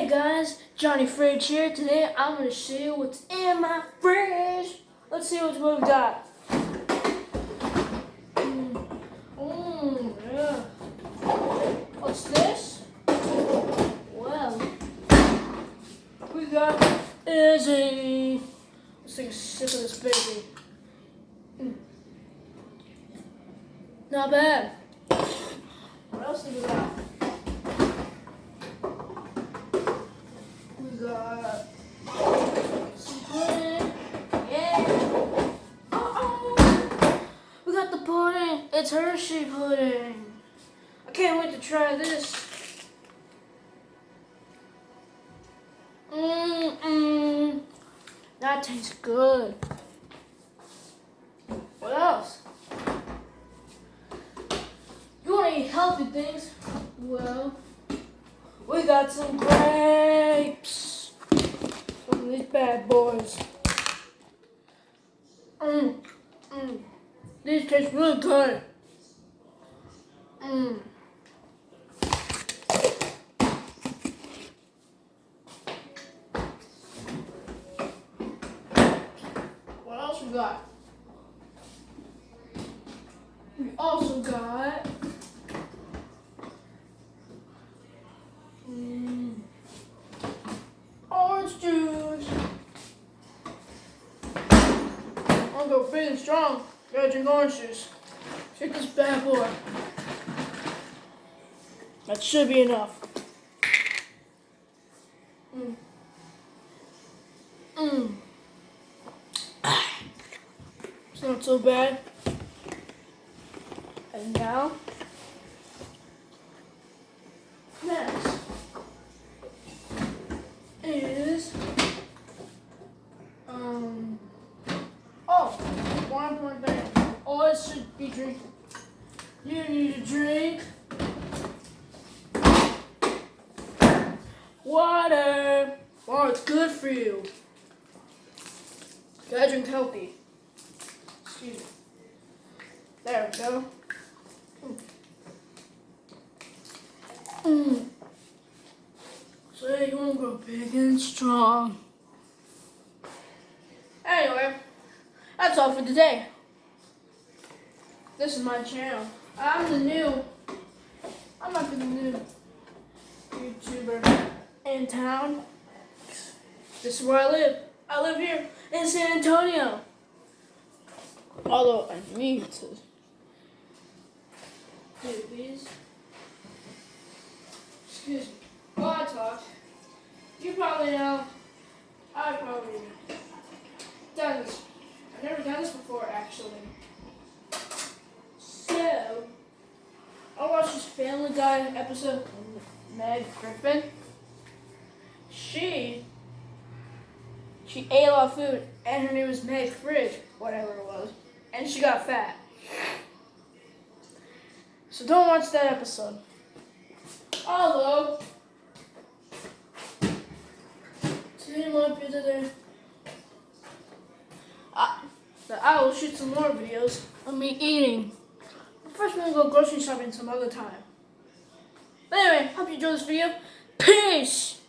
Hey guys, Johnny Fridge here. Today I'm going to show you what's in my fridge. Let's see what we've got. Yeah. What's this? Well, we got is a... Let's take a sip of this baby. Not bad. What else do we got? We got some pudding. Yeah. We got the pudding. It's Hershey pudding. I can't wait to try this. That tastes good. What else? You want to eat healthy things? Well, we got some grapes. Look at these bad boys. These taste really good. What else we got? We also got orange juice. I'm gonna go big and strong. Gotta drink orange juice. Check this bad boy. That should be enough. It's not so bad. And now, next is one important thing. Always should be drinking. You need to drink water. Water's good for you. Gotta drink healthy. Excuse me. There we go. So you want to grow big and strong. Anyway, that's all for today. This is my channel. I'm not the new YouTuber in town. This is where I live. I live here in San Antonio. Although I need to do these. Excuse me. While I talk, you probably know, I've probably done this. I've never done this before, actually. So, I watched this Family Guy episode with Meg Griffin. She ate a lot of food, and her name was Meg Fridge, whatever it was, and she got fat. So don't watch that episode. Although, today might be the day that I will shoot some more videos of me eating. But first, we're going to go grocery shopping some other time. But anyway, hope you enjoyed this video. Peace!